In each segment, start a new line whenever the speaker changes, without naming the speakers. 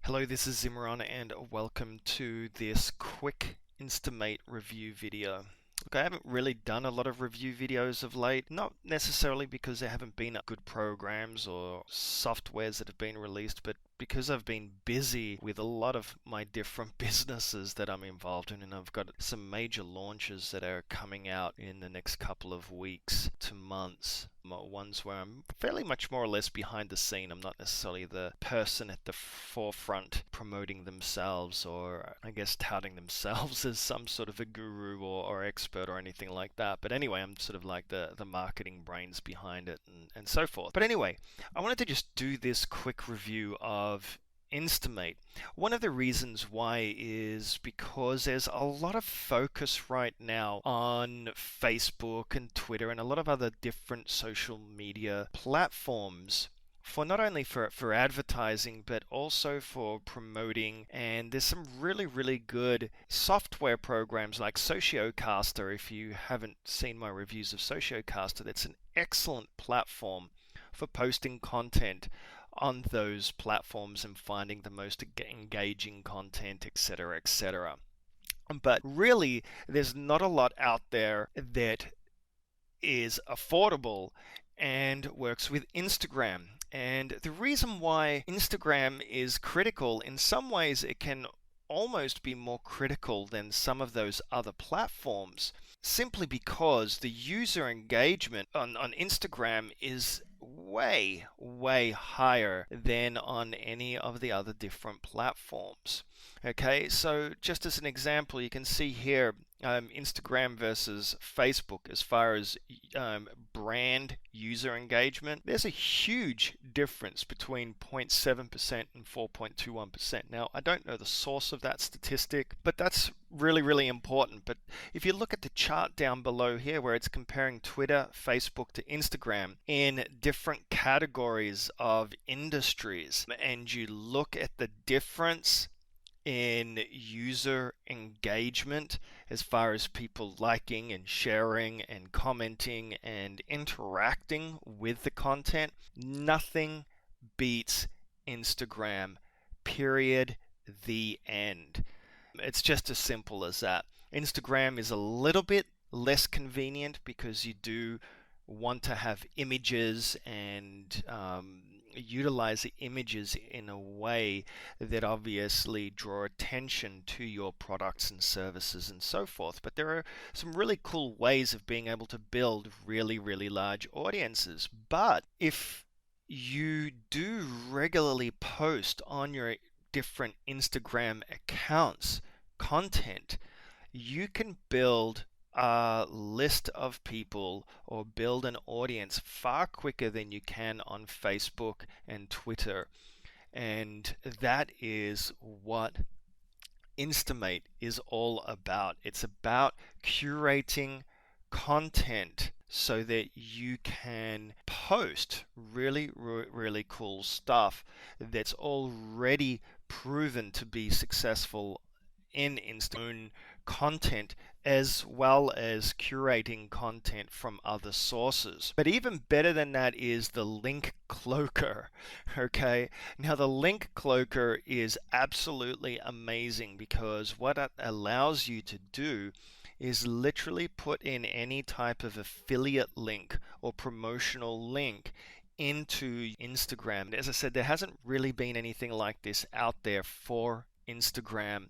Hello, this is Zimran and welcome to this quick Instamate review video. Look, I haven't really done a lot of review videos of late, not necessarily because there haven't been good programs or softwares that have been released, but because I've been busy with a lot of my different businesses that I'm involved in, and I've got some major launches that are coming out in the next couple of weeks to months. Ones where I'm fairly much more or less behind the scene. I'm not necessarily the person at the forefront promoting themselves or I guess touting themselves as some sort of a guru or expert or anything like that. But anyway, I'm sort of like the marketing brains behind it and so forth. But anyway, I wanted to just do this quick review of Instamate. One of the reasons why is because there's a lot of focus right now on Facebook and Twitter and a lot of other different social media platforms for not only for advertising but also for promoting, and there's some really good software programs like Sociocaster. If you haven't seen my reviews of Sociocaster, that's an excellent platform for posting content on those platforms and finding the most engaging content, etc., etc. But really, there's not a lot out there that is affordable and works with Instagram. And the reason why Instagram is critical, in some ways, it can almost be more critical than some of those other platforms, simply because the user engagement on Instagram is way higher than on any of the other different platforms. Okay, so just as an example, you can see here Instagram versus Facebook as far as brand user engagement. There's a huge difference between 0.7% and 4.21%. Now, I don't know the source of that statistic, but that's really important. But if you look at the chart down below here where it's comparing Twitter, Facebook to Instagram in different categories of industries, and you look at the difference in user engagement as far as people liking and sharing and commenting and interacting with the content, nothing beats Instagram, period, the end. It's just as simple as that. Instagram is a little bit less convenient because you do want to have images and utilize the images in a way that obviously draw attention to your products and services and so forth. But there are some really cool ways of being able to build really large audiences. But if you do regularly post on your different Instagram accounts content, you can build a list of people or build an audience far quicker than you can on Facebook and Twitter. And that is what Instamate is all about. It's about curating content so that you can post really cool stuff that's already proven to be successful in Instagram content, as well as curating content from other sources. But even better than that is the link cloaker. Okay, now the link cloaker is absolutely amazing because what it allows you to do is literally put in any type of affiliate link or promotional link into Instagram. As I said, there hasn't really been anything like this out there for Instagram,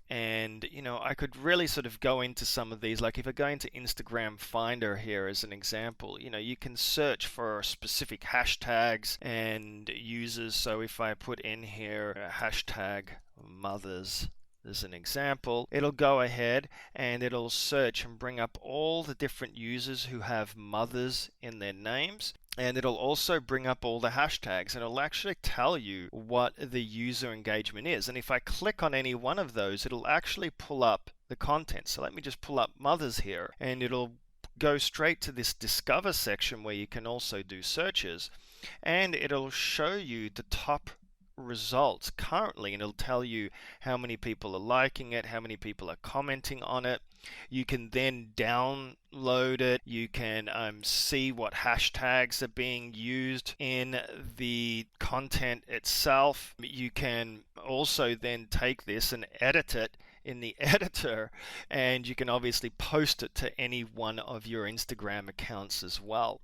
and I could really sort of go into some of these. Like if I go into Instagram Finder here as an example, you can search for specific hashtags and users. So if I put in here hashtag mothers as an example, it'll go ahead and it'll search and bring up all the different users who have mothers in their names. And it'll also bring up all the hashtags, and it'll actually tell you what the user engagement is. And if I click on any one of those, it'll actually pull up the content. So let me just pull up mothers here, and it'll go straight to this discover section where you can also do searches, and it'll show you the top results currently, and it'll tell you how many people are liking it, how many people are commenting on it, You can then download it. You can see what hashtags are being used in the content itself. You can also then take this and edit it in the editor, and you can obviously post it to any one of your Instagram accounts as well.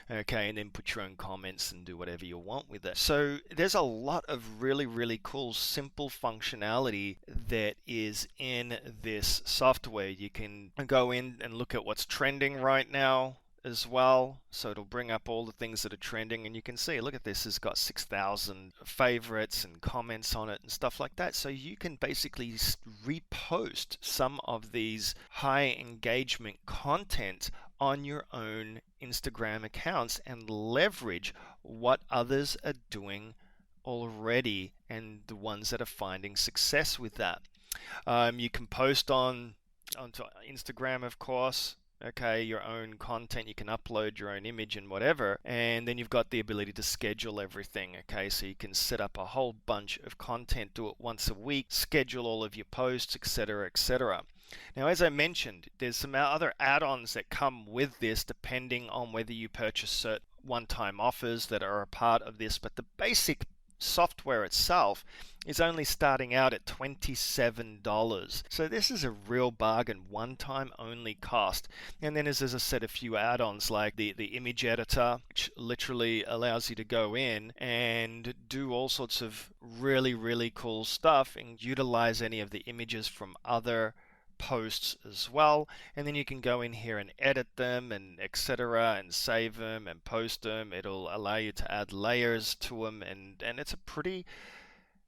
Okay, and then put your own comments and do whatever you want with it. So there's a lot of really, really cool, simple functionality that is in this software. You can go in and look at what's trending right now as well. So it'll bring up all the things that are trending, and you can see, look at this, it's got 6,000 favorites and comments on it and stuff like that. So you can basically repost some of these high engagement content on your own Instagram accounts and leverage what others are doing already and the ones that are finding success with that. You can post onto Instagram, of course. Okay, your own content, you can upload your own image and whatever, and then you've got the ability to schedule everything. Okay, so you can set up a whole bunch of content, do it once a week, schedule all of your posts, etc., etc. Now, as I mentioned, there's some other add-ons that come with this depending on whether you purchase certain one-time offers that are a part of this, but the basic software itself is only starting out at $27. So this is a real bargain, one-time only cost. And then as I said, a few add-ons like the image editor, which literally allows you to go in and do all sorts of really, really cool stuff and utilize any of the images from other posts as well, and then you can go in here and edit them and etc. and save them and post them. It'll allow you to add layers to them, and it's a pretty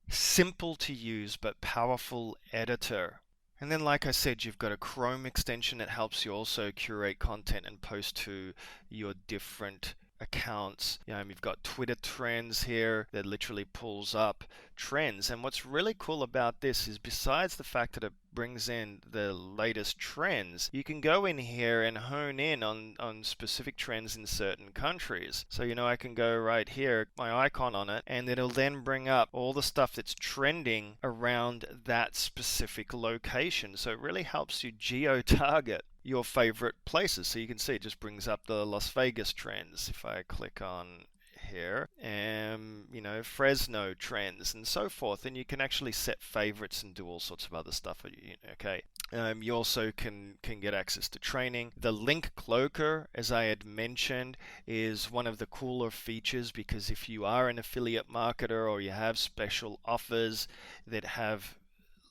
simple to use but powerful editor. And then, like I said, you've got a Chrome extension that helps you also curate content and post to your different accounts. You've got Twitter trends here that literally pulls up trends. And what's really cool about this is, besides the fact that it brings in the latest trends, you can go in here and hone in on specific trends in certain countries. So I can go right here, my icon on it, and it'll then bring up all the stuff that's trending around that specific location. So it really helps you geo-target your favorite places. So you can see it just brings up the Las Vegas trends. If I click on here, and Fresno trends and so forth, and you can actually set favorites and do all sorts of other stuff. Okay. You also can get access to training. The link cloaker, as I had mentioned, is one of the cooler features, because if you are an affiliate marketer or you have special offers that have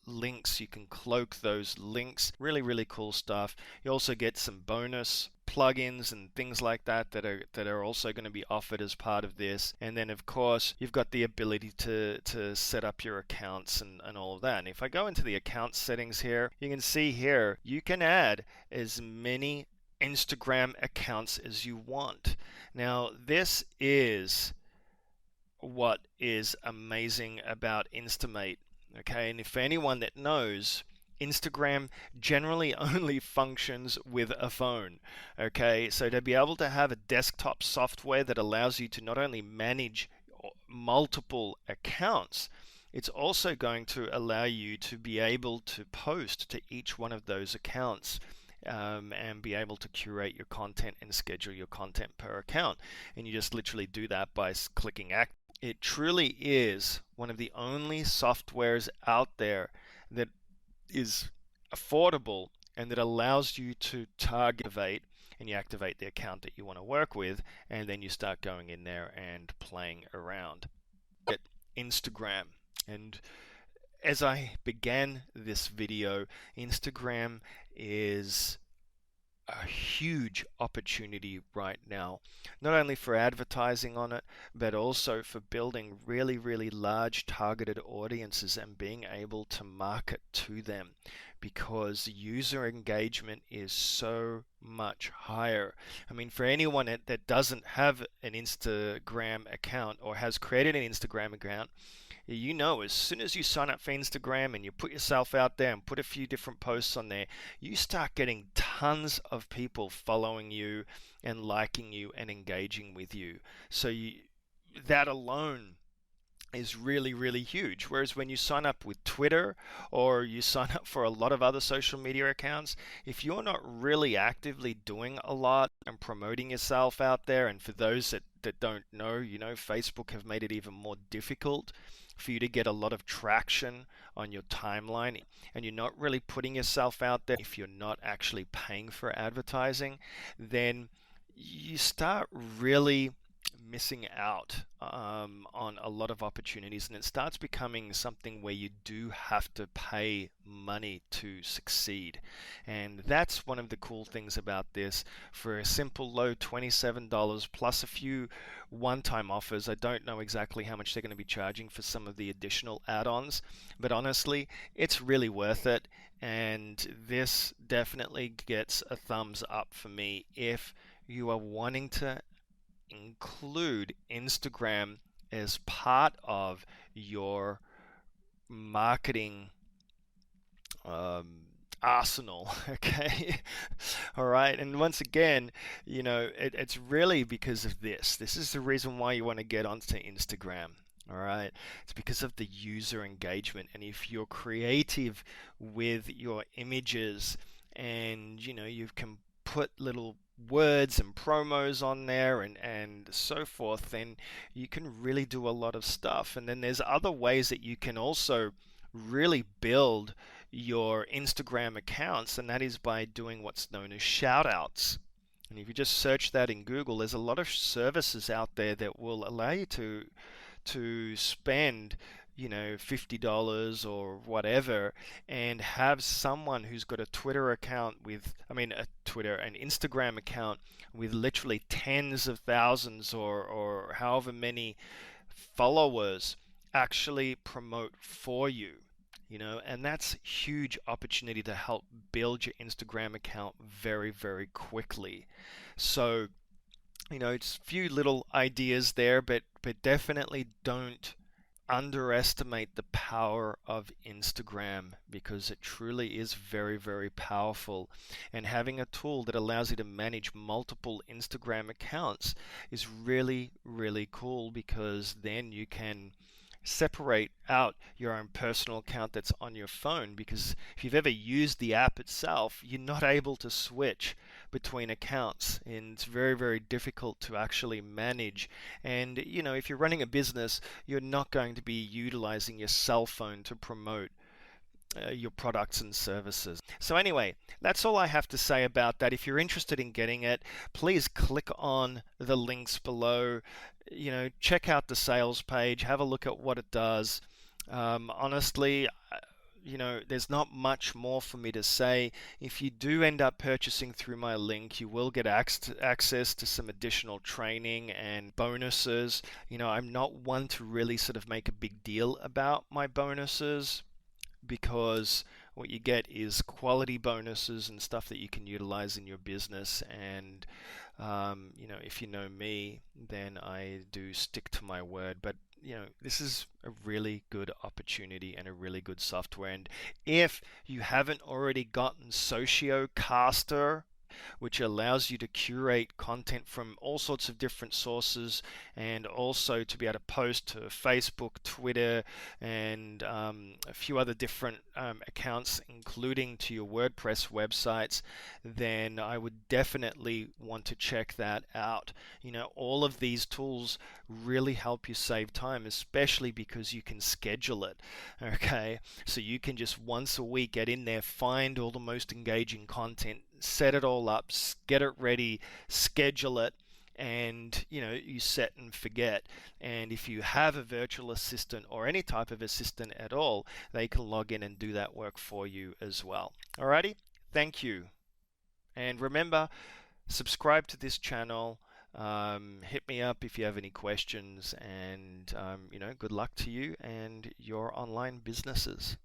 links, you can cloak those links. Really, really cool stuff. You also get some bonus plugins and things like that are also going to be offered as part of this. And then of course you've got the ability to set up your accounts and all of that. And if I go into the account settings here, you can see here you can add as many Instagram accounts as you want. Now this is what is amazing about Instamate. Okay, and if anyone that knows, Instagram generally only functions with a phone. Okay, so to be able to have a desktop software that allows you to not only manage multiple accounts, it's also going to allow you to be able to post to each one of those accounts. And be able to curate your content and schedule your content per account. And you just literally do that by clicking act. It truly is one of the only softwares out there that is affordable and that allows you to target, and you activate the account that you want to work with, and then you start going in there and playing around. Instagram. And as I began this video, Instagram is a huge opportunity right now, not only for advertising on it, but also for building really, really large targeted audiences and being able to market to them, because user engagement is so much higher. I mean, for anyone that doesn't have an Instagram account or has created an Instagram account, as soon as you sign up for Instagram and you put yourself out there and put a few different posts on there, you start getting tons of people following you and liking you and engaging with you. So that alone is really, really huge. Whereas when you sign up with Twitter or you sign up for a lot of other social media accounts, if you're not really actively doing a lot and promoting yourself out there, and for those that don't know, Facebook have made it even more difficult for you to get a lot of traction on your timeline, and you're not really putting yourself out there, if you're not actually paying for advertising, then you start really missing out on a lot of opportunities, and it starts becoming something where you do have to pay money to succeed. And that's one of the cool things about this. For a simple low $27 plus a few one-time offers, I don't know exactly how much they're going to be charging for some of the additional add-ons, but honestly, it's really worth it. And this definitely gets a thumbs up for me if you are wanting to include Instagram as part of your marketing um, arsenal. Okay. All right. And once again, it's really because of this. This is the reason why you want to get onto Instagram. All right. It's because of the user engagement. And if you're creative with your images and, you can put little words and promos on there and so forth, then you can really do a lot of stuff. And then there's other ways that you can also really build your Instagram accounts, and that is by doing what's known as shout outs. And if you just search that in Google, there's a lot of services out there that will allow you to spend $50 or whatever, and have someone who's got a Twitter account an Instagram account with literally tens of thousands or however many followers actually promote for you. And that's huge opportunity to help build your Instagram account very, very quickly. So, it's a few little ideas there, but definitely don't underestimate the power of Instagram, because it truly is very, very powerful. And having a tool that allows you to manage multiple Instagram accounts is really, really cool, because then you can separate out your own personal account that's on your phone, because if you've ever used the app itself, you're not able to switch between accounts, and it's very, very difficult to actually manage. And if you're running a business, you're not going to be utilizing your cell phone to promote your products and services. So anyway, that's all I have to say about that. If you're interested in getting it, please click on the links below. Check out the sales page, have a look at what it does. Honestly, there's not much more for me to say. If you do end up purchasing through my link, you will get access to some additional training and bonuses. I'm not one to really sort of make a big deal about my bonuses, because what you get is quality bonuses and stuff that you can utilize in your business. And if you know me, then I do stick to my word. But this is a really good opportunity and a really good software. And if you haven't already gotten Sociocaster, which allows you to curate content from all sorts of different sources, and also to be able to post to Facebook, Twitter, and a few other different accounts, including to your WordPress websites, then I would definitely want to check that out. All of these tools really help you save time, especially because you can schedule it. Okay, so you can just once a week get in there, find all the most engaging content, set it all up, get it ready, schedule it, and you set and forget. And if you have a virtual assistant or any type of assistant at all, they can log in and do that work for you as well. Alrighty, thank you. And remember, subscribe to this channel. Hit me up if you have any questions, and good luck to you and your online businesses.